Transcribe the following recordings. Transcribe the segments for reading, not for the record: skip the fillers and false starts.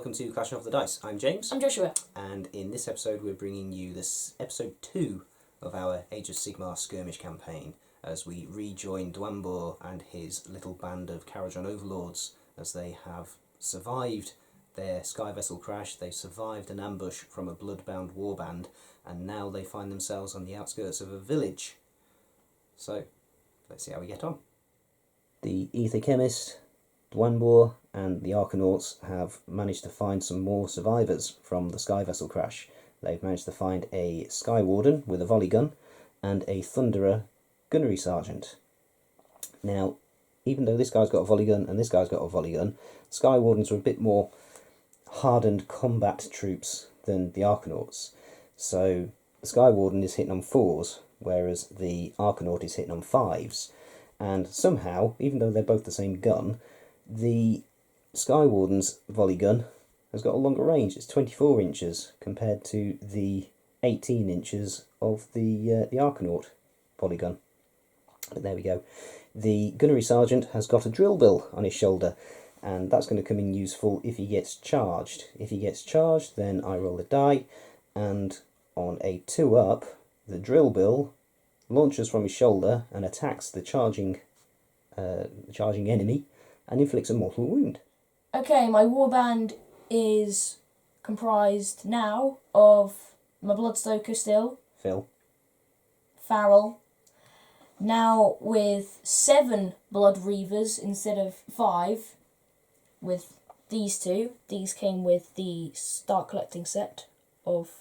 welcome to Clashing Off the Dice. I'm James. I'm Joshua. And in this episode we're bringing you this episode 2 of our Age of Sigmar Skirmish campaign as we rejoin Duanbur and his little band of Karajan overlords as they have survived their sky vessel crash, they've survived an ambush from a blood-bound warband, and now they find themselves on the outskirts of a village. So, let's see how we get on. The Ether Chemist, Duanbur and the Arcanauts have managed to find some more survivors from the sky vessel crash. They've managed to find a Sky Warden with a volley gun and a Thunderer gunnery sergeant. Now, even though this guy's got a volley gun and this guy's got a volley gun, Sky Wardens are a bit more hardened combat troops than the Arcanauts. So the Sky Warden is hitting on 4s, whereas the Arcanaut is hitting on 5s. And somehow, even though they're both the same gun, the Sky Warden's volley gun has got a longer range. It's 24 inches compared to the 18 inches of the Arcanaut volley gun. But there we go. The gunnery sergeant has got a drill bill on his shoulder, and that's going to come in useful if he gets charged. If he gets charged, then I roll a die, and on a 2-up, the drill bill launches from his shoulder and attacks the charging enemy and inflicts a mortal wound. Okay, my warband is comprised now of my Bloodstoker still, Phil. Farrell, now with 7 Blood Reavers instead of 5, with these 2. These came with the Start Collecting set of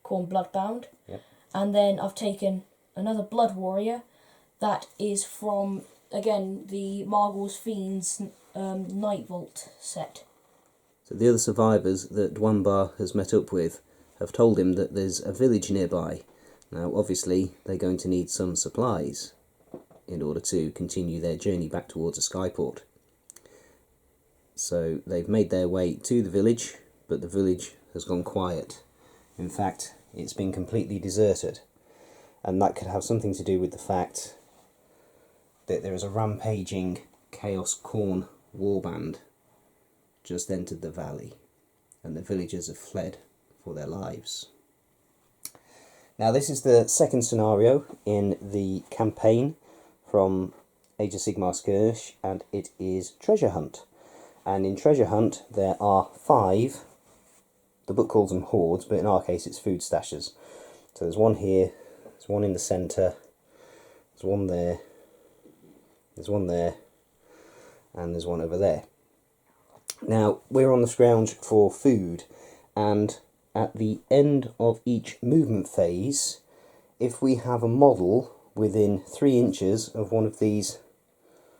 Khorne Bloodbound. Yep. And then I've taken another Blood Warrior that is from, again, the Margles Fiends Night Vault set. So the other survivors that Duanbur has met up with have told him that there's a village nearby. Now, obviously, they're going to need some supplies in order to continue their journey back towards a skyport. So they've made their way to the village, but the village has gone quiet. In fact, it's been completely deserted. And that could have something to do with the fact that there is a rampaging Chaos Khorne warband just entered the valley, and the villagers have fled for their lives. Now, this is the second scenario in the campaign from Age of Sigmar Skirmish, and it is Treasure Hunt. And in Treasure Hunt, there are 5, the book calls them hordes, but in our case it's food stashes. So there's one here, there's one in the centre, there's one there, there's one there, and there's one over there. Now, we're on the scrounge for food, and at the end of each movement phase, if we have a model within 3 inches of one of these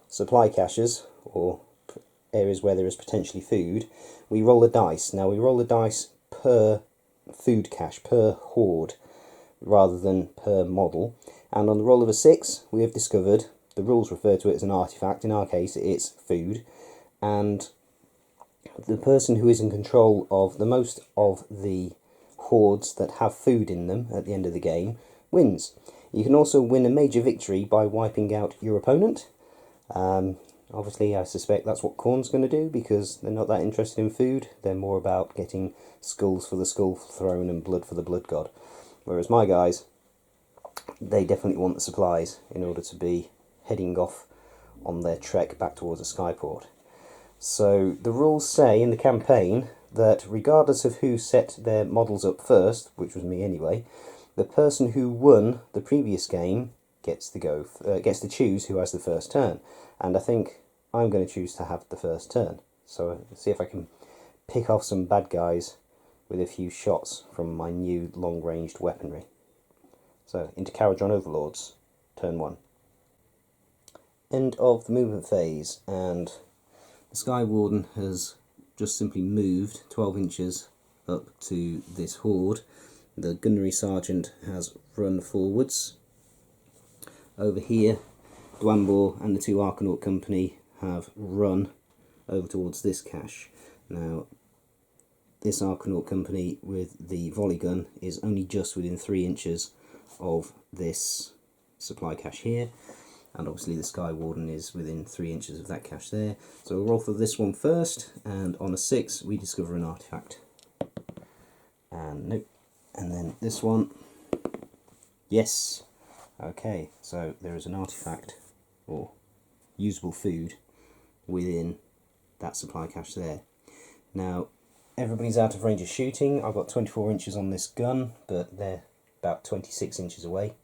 supply caches, or areas where there is potentially food, we roll a dice. Now, we roll the dice per food cache, per horde, rather than per model. And on the roll of a 6, we have discovered, the rules refer to it as an artifact, in our case it's food, and the person who is in control of the most of the hordes that have food in them at the end of the game wins. You can also win a major victory by wiping out your opponent. Obviously, I suspect that's what Khorne's going to do, because they're not that interested in food. They're more about getting skulls for the skull throne and blood for the blood god. Whereas my guys, they definitely want the supplies in order to be heading off on their trek back towards a skyport. So the rules say in the campaign that regardless of who set their models up first, which was me anyway, the person who won the previous game gets to choose who has the first turn. And I think I'm going to choose to have the first turn. So let's see if I can pick off some bad guys with a few shots from my new long-ranged weaponry. So into Karajan Overlords, turn 1. End of the movement phase, and the Sky Warden has just simply moved 12 inches up to this horde. The gunnery sergeant has run forwards. Over here, Duanbur and the 2 Arcanaut company have run over towards this cache. Now, this Arcanaut company with the volley gun is only just within 3 inches of this supply cache here. and obviously the Sky Warden is within 3 inches of that cache there. So we'll roll for this one first, and on a 6 we discover an artifact. And nope. And then this one, yes. Okay, so there is an artifact, or usable food, within that supply cache there. Now, everybody's out of range of shooting. I've got 24 inches on this gun, but they're about 26 inches away.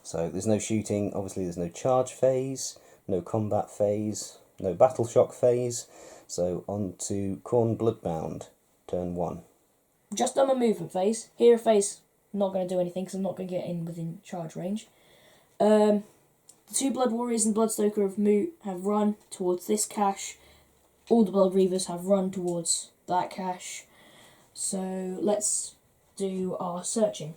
So there's no shooting, obviously there's no charge phase, no combat phase, no battle shock phase. So on to Khorne Bloodbound, turn 1. Just on my movement phase. Hero phase, not going to do anything because I'm not going to get in within charge range. The 2 Blood Warriors and Bloodstoker have run towards this cache. All the Blood Reavers have run towards that cache. So let's do our searching.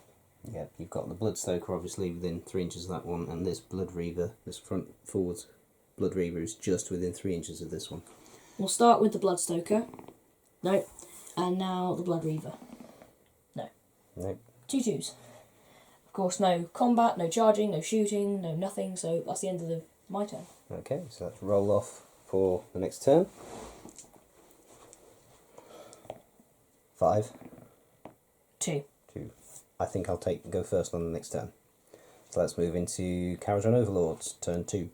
Yeah, you've got the Bloodstoker obviously within 3 inches of that one, and this Blood Reaver, this front forward Blood Reaver is just within 3 inches of this one. We'll start with the Bloodstoker. No. And now the Blood Reaver. No. Nope. 2 2s. Of course, no combat, no charging, no shooting, no nothing, so that's the end of my turn. Okay, so let's roll off for the next turn. 5. 2. 2. I think I'll go first on the next turn. So let's move into Caradron Overlords, turn 2.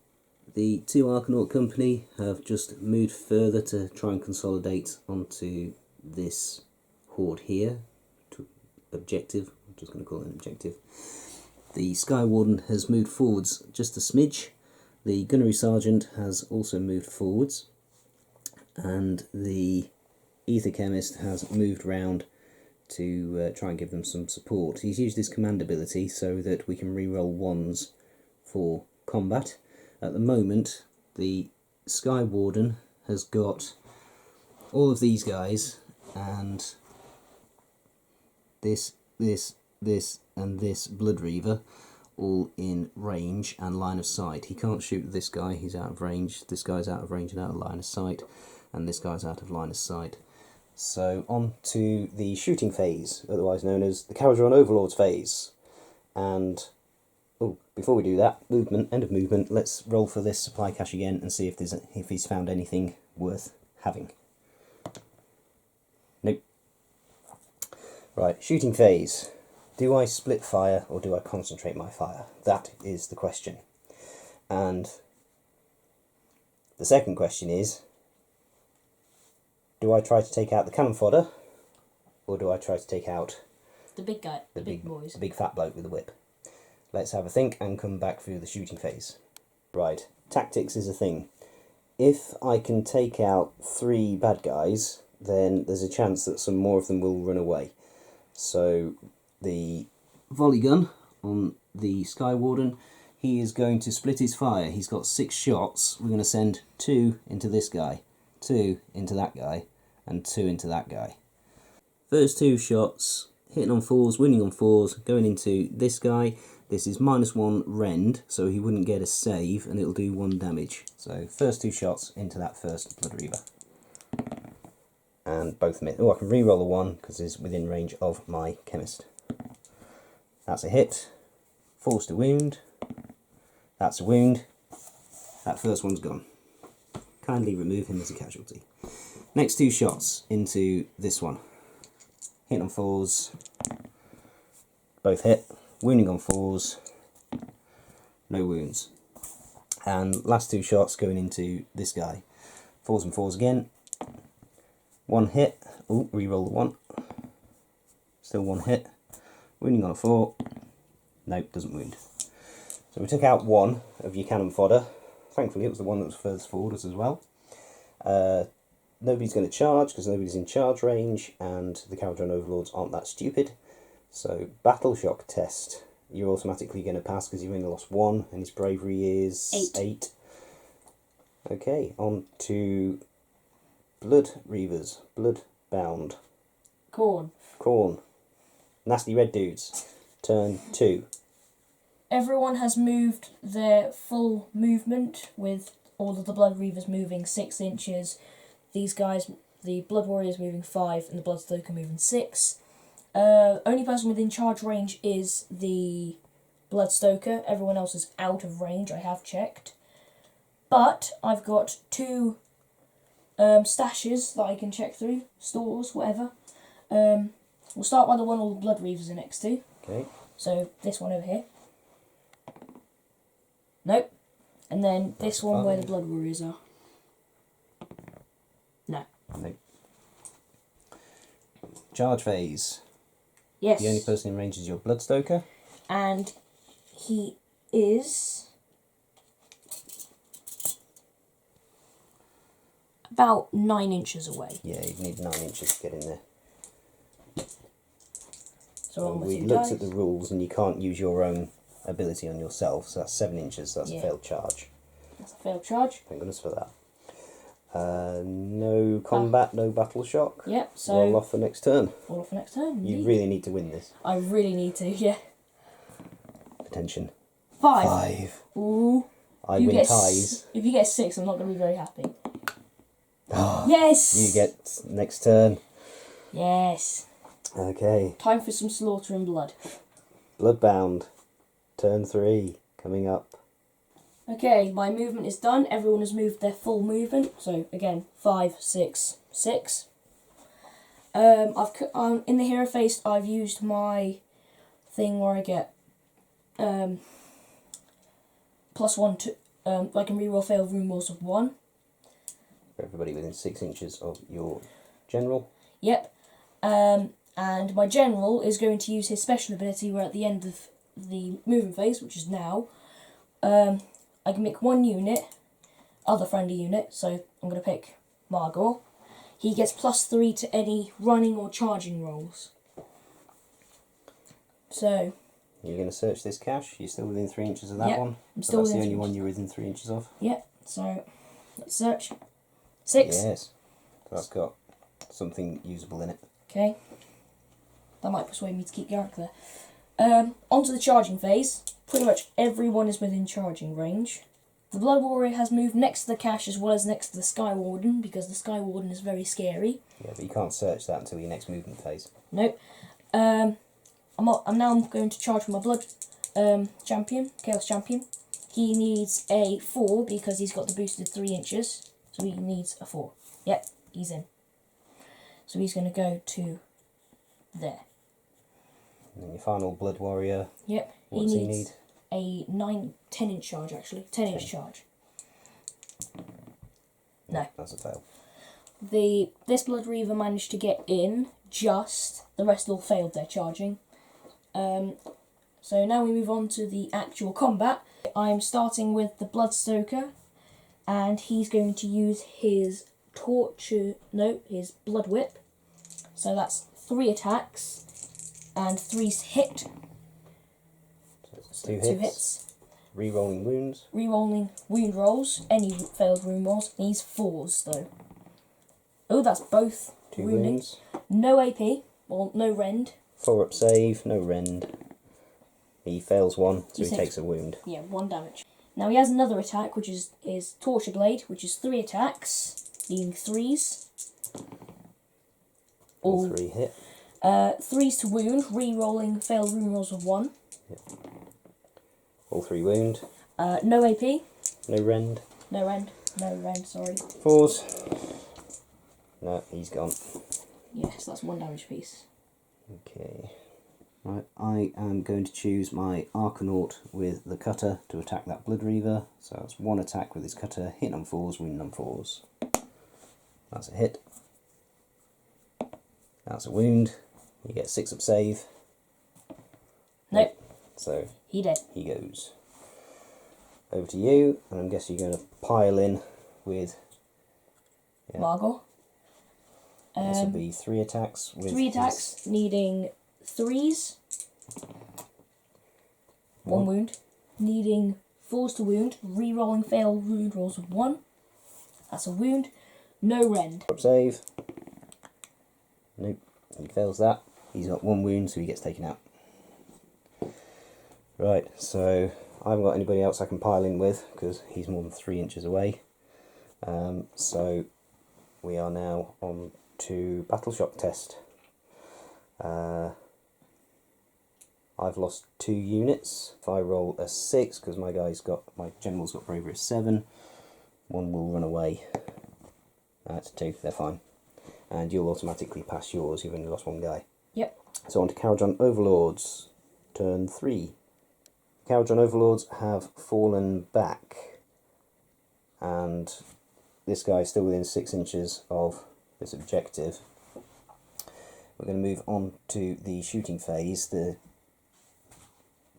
The 2 Arcanaut Company have just moved further to try and consolidate onto this horde here. Objective, I'm just going to call it an objective. The Sky Warden has moved forwards just a smidge. The Gunnery Sergeant has also moved forwards. And the Ether Chemist has moved round to try and give them some support. He's used his command ability so that we can reroll 1s for combat. At the moment, the Sky Warden has got all of these guys, and this, and this Blood Reaver all in range and line of sight. He can't shoot this guy, he's out of range. This guy's out of range and out of line of sight, and this guy's out of line of sight. So on to the shooting phase, otherwise known as the Caradron Overlords phase. And before we do that, end of movement, let's roll for this supply cache again and see if he's found anything worth having. Nope. Right, shooting phase. Do I split fire or do I concentrate my fire? That is the question. And the second question is, do I try to take out the cannon fodder, or do I try to take out the big guy, the big boys, the big fat bloke with the whip? Let's have a think and come back through the shooting phase. Right, tactics is a thing. If I can take out 3 bad guys, then there's a chance that some more of them will run away. So the volley gun on the Sky Warden, he is going to split his fire. He's got 6 shots. We're going to send 2 into this guy, 2 into that guy, and 2 into that guy. First 2 shots, hitting on 4s, wounding on 4s, going into this guy. This is -1 rend, so he wouldn't get a save, and it'll do 1 damage. So first 2 shots into that first Blood Reaver. And both miss. Oh, I can re-roll a 1 because it's within range of my Chemist. That's a hit. Force to wound. That's a wound. That first one's gone. Kindly remove him as a casualty. Next 2 shots into this one. Hit on 4s. Both hit. Wounding on 4s. No wounds. And last 2 shots going into this guy. 4s and 4s again. 1 hit. Oh, re-roll the 1. Still 1 hit. Wounding on a 4. Nope, doesn't wound. So we took out 1 of your cannon fodder. Thankfully it was the one that was furthest forward as well. Nobody's going to charge because nobody's in charge range, and the Caradron Overlords aren't that stupid. So battle shock test, you're automatically going to pass because you've only lost 1, and his bravery is 8. Okay, on to Blood Reavers, Bloodbound. Khorne. Nasty red dudes. Turn 2. Everyone has moved their full movement, with all of the Blood Reavers moving 6 inches. These guys, the Blood Warriors moving 5, and the Bloodstoker moving 6. Only person within charge range is the Bloodstoker. Everyone else is out of range, I have checked. But I've got 2 stashes that I can check through, stores, whatever. We'll start by the one all the Blood Reavers are next to. Okay. So this one over here. Nope. And then this one where the Blood Warriors are. No. Nope. Charge phase. Yes. The only person in range is your Bloodstoker. And he is about 9 inches away. Yeah, you'd need 9 inches to get in there. So on with we two looked dice. at the rules and you can't use your own ability on yourself, so that's 7 inches, so that's Yeah. a failed charge. That's a failed charge. Thank goodness for that. No combat, no battle shock. Yep, so Roll off the next turn. all off for next turn. You indeed. really need to win this. I really need to, yeah. Attention. 5. 5. Ooh. I You win get ties. If you get 6, I'm not going to be very happy. Yes! You get next turn. Yes. Okay. Time for some slaughter and blood. Bloodbound. Turn 3. Coming up. Okay, my movement is done. Everyone has moved their full movement. So again, 5, 6, 6. In the hero phase, I've used my thing where I get +1 to I can reroll failed rune rolls of 1. For everybody within 6 inches of your general. Yep. And my general is going to use his special ability where at the end of the movement phase, which is now, I can pick 1 unit, other friendly unit, so I'm going to pick Margor. He gets +3 to any running or charging rolls. So... You're going to search this cache. You're still within 3 inches of that Yep, one. I'm So still that's the within only 3 one you're within 3 inches of. Yep, so let's search. 6. Yes. So that's got something usable in it. Okay. That might persuade me to keep Garrick there. Onto the charging phase. Pretty much everyone is within charging range. The Blood Warrior has moved next to the cache as well as next to the Sky Warden, because the Sky Warden is very scary. Yeah, but you can't search that until your next movement phase. Nope. I'm now going to charge my Blood Champion, Chaos Champion. He needs a 4 because he's got the boosted 3 inches. So he needs a 4. Yep, he's in. So he's going to go to there. And then your final Blood Warrior. Yep, What does he needs need? a 10-inch charge, actually. 10-inch charge. No. That's a fail. This Blood Reaver managed to get in just. The rest all failed their charging. So now we move on to the actual combat. I'm starting with the Bloodstoker, and he's going to use his his Blood Whip. So that's 3 attacks and 3 hit. So it's 2 2 hits. hits. Rerolling wounds. Rerolling wound rolls, any failed wound rolls. These 4s though. Oh, that's both 2 wounding. wounds. No AP, well, no rend. 4 up save, no rend. He fails 1, so He he takes a wound. Yeah, 1 damage. Now he has another attack, which is his Torture Blade, which is 3 attacks, being 3s. All 3 hit. 3s to wound, re-rolling failed wound rolls of 1. Yep. All 3 wound. No AP, No rend. no rend, sorry. 4s. No, he's gone. Yes, that's 1 damage piece. Okay. Right, I am going to choose my Arcanaut with the cutter to attack that Blood Reaver. So that's 1 attack with his cutter, hit on 4s, wound on 4s. That's a hit. That's a wound. You get 6 up save. Nope, So he dead. he goes. Over to you, and I'm guessing you're going to pile in with... Yeah. Margor. This will be 3 attacks with 3 attacks, needing 3s. 1 wound. Needing 4s to wound, re-rolling failed wound rolls of 1. That's a wound. No rend. Up save. Nope, he fails that. He's got 1 wound, so he gets taken out. Right, so I haven't got anybody else I can pile in with because he's more than 3 inches away. So we are now on to Battle Shock test. I've lost 2 units. If I roll a 6, because my general's got bravery of 7, 1 will run away. That's 2, they're fine. And you'll automatically pass yours, you've only lost 1 guy. Yep. So on to Kharadron Overlords, turn 3. Kharadron Overlords have fallen back, and this guy is still within 6 inches of this objective. We're going to move on to the shooting phase. The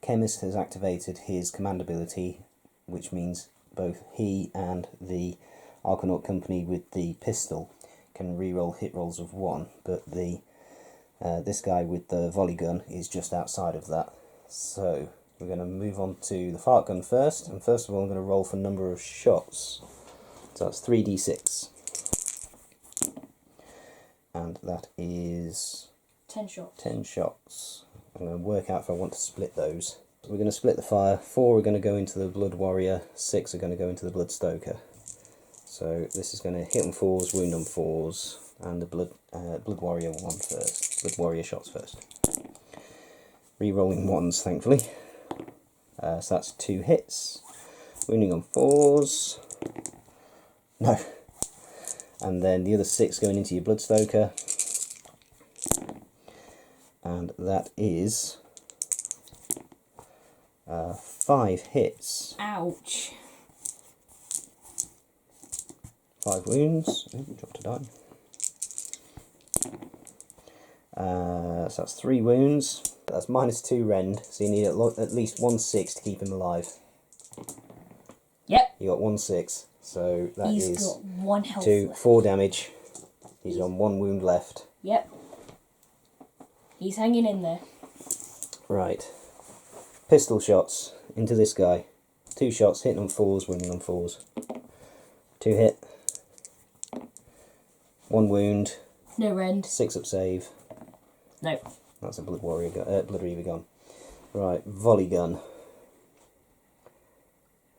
Chemist has activated his command ability, which means both he and the Archanaut Company with the pistol can reroll hit rolls of 1, but this guy with the volley gun is just outside of that. So we're going to move on to the fart gun first, and first of all I'm going to roll for number of shots. So that's 3d6. And that is 10 shots. 10 shots. I'm going to work out if I want to split those. So we're going to split the fire. 4 are going to go into the Blood Warrior, 6 are going to go into the Blood Stoker. So this is going to hit on 4s, wound on 4s, and the Blood Warrior one first. Blood Warrior shots first. Re-rolling 1s, thankfully. So that's 2 hits. Wounding on 4s. No. And then the other 6 going into your Bloodstoker. And that is 5 hits. Ouch. 5 wounds. Oh, we dropped a die. So that's 3 wounds. That's -2 rend, so you need at least 1 6 to keep him alive. Yep. You got 1 6, so that He's is got 1 health 2, left. 4 damage. He's on 1 wound left. Yep. He's hanging in there. Right. Pistol shots into this guy. 2 shots, hitting on 4s, wounding on 4s. 2 hit. 1 wound. No rend. 6 up save. No. That's a Blood Warrior gun, Blood Reaver gun. Right, volley gun.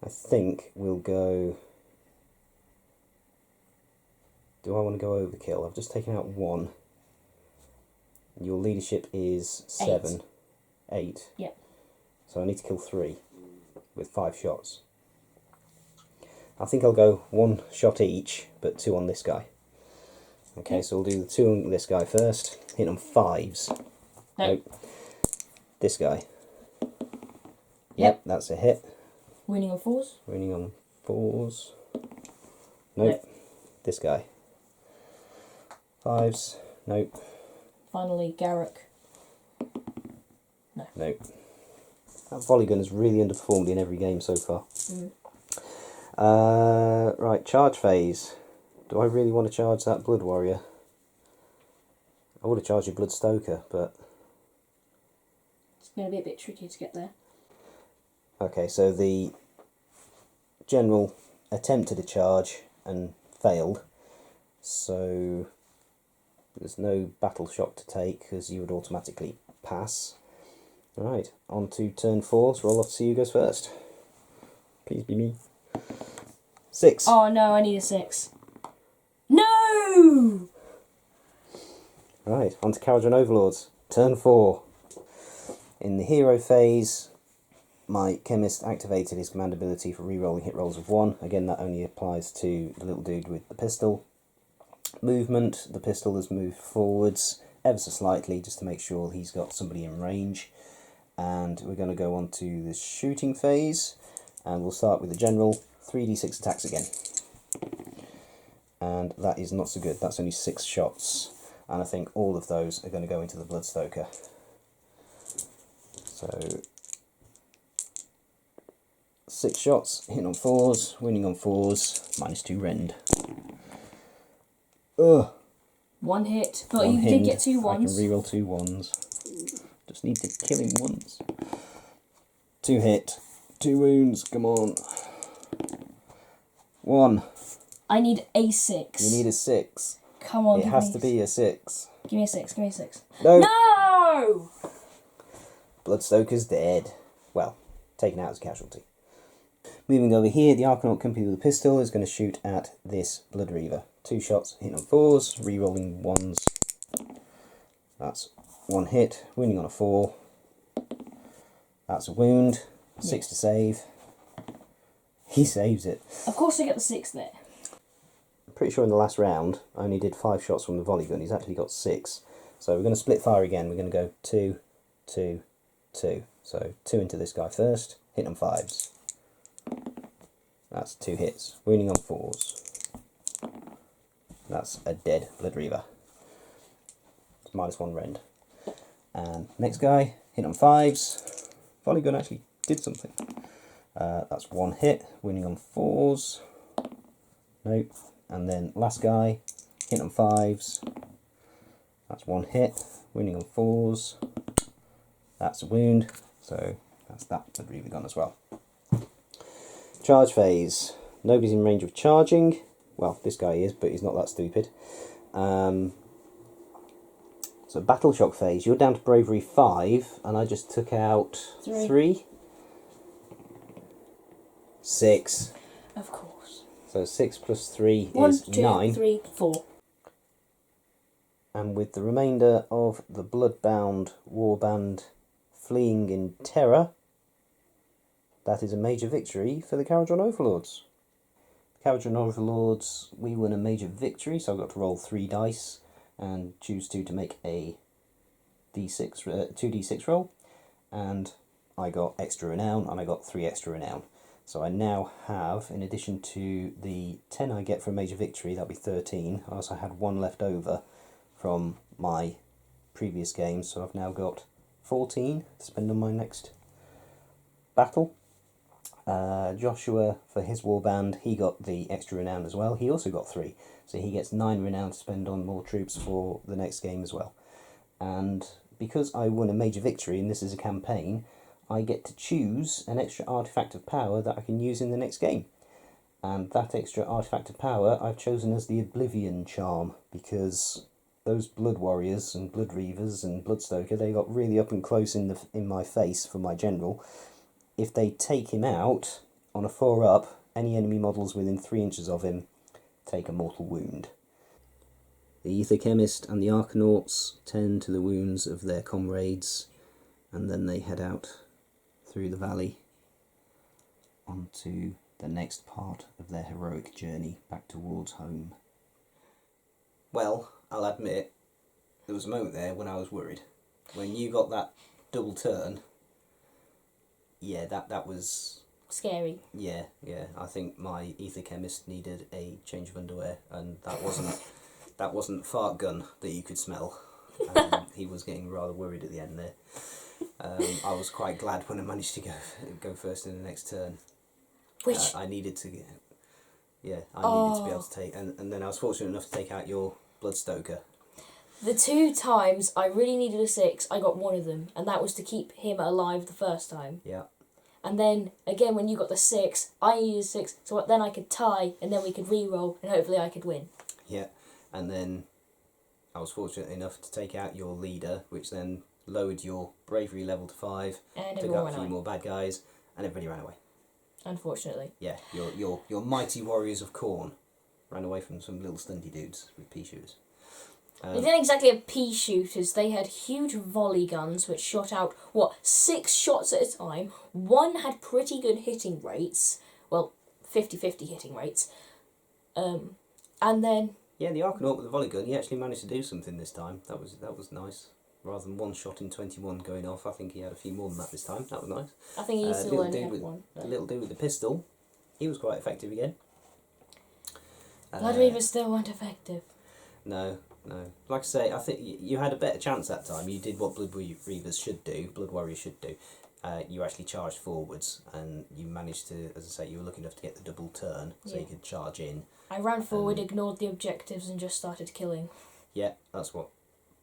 I think we'll go... Do I want to go overkill? I've just taken out 1. Your leadership is 7. 8. Yep. So I need to kill 3 with 5 shots. I think I'll go 1 shot each, but 2 on this guy. Okay, so we'll do the 2 on this guy first. Hit on 5s. No. Nope. This guy. Yep, that's a hit. Wounding on 4s. Wounding on 4s. Nope. Nope. This guy. 5s. Nope. Finally, Garrick. No. Nope. That volley gun has really underperformed in every game so far. Right, charge phase. Do I really want to charge that Blood Warrior? I would have charged your Blood Stoker, but... It's going to be a bit tricky to get there. Okay, so the general attempted a charge and failed, so there's no battle shock to take because you would automatically pass. Right, on to turn 4, so roll off to see who goes first. Please be me. 6. Oh no, I need a 6. No! Right, on to Kharadron Overlords. Turn 4. In the hero phase, my Chemist activated his command ability for re-rolling hit rolls of 1. Again, that only applies to the little dude with the pistol. Movement, the pistol has moved forwards ever so slightly just to make sure he's got somebody in range. And we're going to go on to the shooting phase, and we'll start with the general. 3d6 attacks again. And that is not so good, that's only 6 shots. And I think all of those are going to go into the Bloodstoker. So 6 shots, hitting on 4s, winning on 4s, -2 rend. Ugh. 1 hit, but One you did hind. get 2 I can 1s. reroll 2 1s. Just need to kill him once. 2 hit, 2 wounds, come on. 1. I need a 6. You need a 6. Come on, It has to be a 6. Give me a 6, give me a 6. No! No! Bloodstoker's dead. Well, taken out as a casualty. Moving over here, the Archanaut Company with a pistol is going to shoot at this Blood Reaver. 2 shots, hitting on 4s, re-rolling 1s. That's 1 hit, wounding on a 4. That's a wound. 6 to save. He saves it. Of course I get the 6 there. I'm pretty sure in the last round I only did 5 shots from the volley gun. He's actually got 6. So we're going to split fire again. We're going to go 2, 2, 2. So 2 into this guy first. Hit on 5s. That's 2 hits. Wounding on 4s. That's a dead Blood Reaver. It's -1 rend. And next guy, hit on 5s. Volley gun actually did something. That's 1 hit. Wounding on 4s. Nope. And then last guy, hit on 5s. That's 1 hit. Wounding on 4s. That's a wound. So that's that Blood Reaver gone as well. Charge phase. Nobody's in range of charging. Well, this guy is, but he's not that stupid. So battle shock phase. You're down to bravery 5, and I just took out 3. 6. Of course. So 6 plus 3 1, is 2, 9. 3, 4. And with the remainder of the bloodbound warband fleeing in terror, that is a major victory for the Caradron Overlords. The Caradron Overlords, we won a major victory, so I've got to roll 3 dice and choose 2 to make a 2d6 roll, and I got extra renown, and I got 3 extra renown. So I now have, in addition to the 10 I get for a major victory, that'll be 13, I also had 1 left over from my previous game, so I've now got 14 to spend on my next battle. Joshua, for his warband, he got the extra renown as well. He also got 3, so he gets 9 renown to spend on more troops for the next game as well. And because I won a major victory and this is a campaign, I get to choose an extra artifact of power that I can use in the next game. And that extra artifact of power I've chosen as the Oblivion Charm, because those Blood Warriors and Blood Reavers and Bloodstoker, they got really up and close in my face for my general. If they take him out on a 4-up, any enemy models within 3 inches of him take a mortal wound. The Ether Chemist and the Arcanauts tend to the wounds of their comrades, and then they head out through the valley onto the next part of their heroic journey back towards home. Well, I'll admit, there was a moment there when I was worried. When you got that double turn, yeah, that was Scary. Yeah, I think my Ether Chemist needed a change of underwear, and that wasn't fart gun that you could smell. He was getting rather worried at the end there. I was quite glad when I managed to go first in the next turn. Which I needed to get, needed to be able to take, and then I was fortunate enough to take out your Bloodstoker. the 2 times I really needed a 6, I got 1 of them, and that was to keep him alive the first time. Yeah. And then, again, when you got the 6, I needed a 6, so then I could tie, and then we could re-roll, and hopefully I could win. Yeah, and then I was fortunate enough to take out your leader, which then lowered your bravery level to 5, And took everyone out a ran few away, more bad guys, and everybody ran away. unfortunately. Yeah, your mighty warriors of Khorne ran away from some little stunty dudes with pea shooters. They didn't exactly have pea shooters, they had huge volley guns which shot out, 6 shots at a time. 1 had pretty good hitting rates, 50-50 hitting rates. And then... Yeah, the Arcanaut with the volley gun, he actually managed to do something this time. That was nice. Rather than 1 shot in 21 going off, I think he had a few more than that this time. That was nice. I think he still only had 1. The little dude with the pistol, he was quite effective again. Blood Reavers still weren't effective. No. Like I say, I think you had a better chance that time. You did what Blood Reavers should do, Blood Warriors should do. You actually charged forwards, and you managed to, as I say, you were lucky enough to get the double turn, so you could charge in. I ran forward, ignored the objectives, and just started killing. Yeah, that's what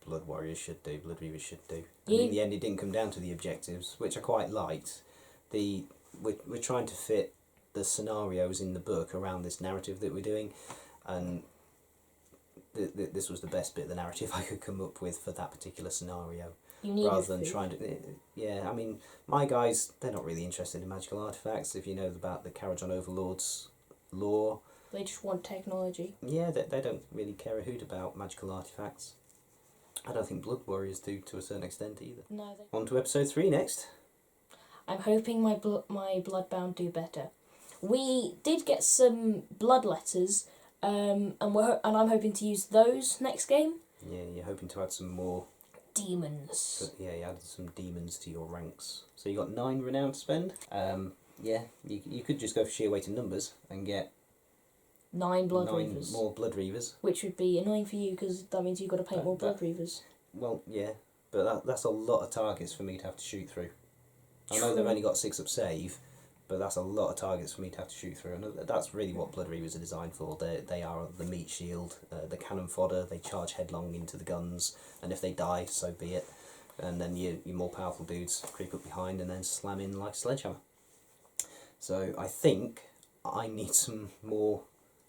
Blood Warriors should do, Blood Reavers should do. And in the end, it didn't come down to the objectives, which I quite liked. We're trying to fit the scenarios in the book around this narrative that we're doing, and this was the best bit of the narrative I could come up with for that particular scenario. Rather than trying to... Yeah, I mean, my guys, they're not really interested in magical artefacts. If you know about the Caradron Overlords lore... They just want technology. Yeah, they don't really care a hoot about magical artefacts. I don't think Blood Warriors do to a certain extent either. No, On to episode 3 next. I'm hoping my Bloodbound do better. We did get some blood letters, and I'm hoping to use those next game. Yeah, you're hoping to add some more Demons. So, yeah, you added some demons to your ranks. So you got 9 renown to spend. Yeah, you could just go for sheer weight in numbers and get 9 Blood 9 Reavers. more Blood Reavers. Which would be annoying for you because that means you've got to paint more Blood Reavers. Well, yeah, but that's a lot of targets for me to have to shoot through. I know they've only got 6 up save, but that's a lot of targets for me to have to shoot through. And that's really what Blood Reavers are designed for. They are the meat shield, the cannon fodder. They charge headlong into the guns, and if they die, so be it. And then your more powerful dudes creep up behind and then slam in like a sledgehammer. So I think I need some more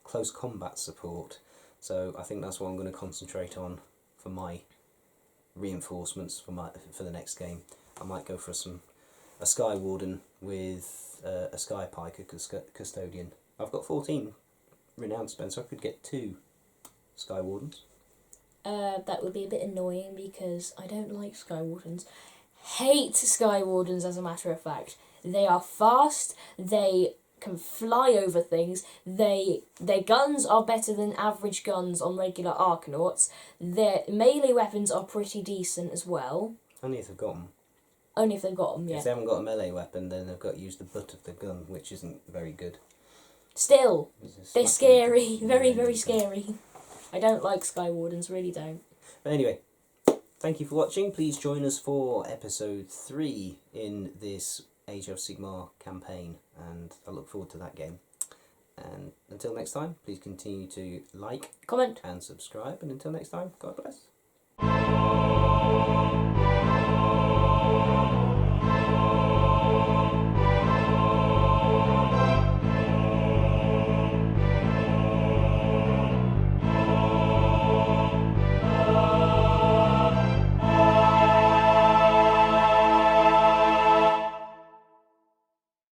close combat support. So I think that's what I'm going to concentrate on for my reinforcements for the next game. I might go for a Sky Warden with a Sky Pike, a Custodian. I've got 14 renown spent, so I could get 2 Sky Wardens. That would be a bit annoying because I don't like Sky Wardens. Hate Sky Wardens, as a matter of fact. They are fast, they can fly over things, their guns are better than average guns on regular Arcanauts, their melee weapons are pretty decent as well. Only if they've got them. Only if they've got them, yeah. If they haven't got a melee weapon, then they've got to use the butt of the gun, which isn't very good. Still, they're scary, very, very scary. I don't like Sky Wardens, really don't. But anyway, thank you for watching. Please join us for episode 3 in this Age of Sigmar campaign, and I look forward to that game. And until next time, please continue to like, Comment, and subscribe. And until next time, God bless.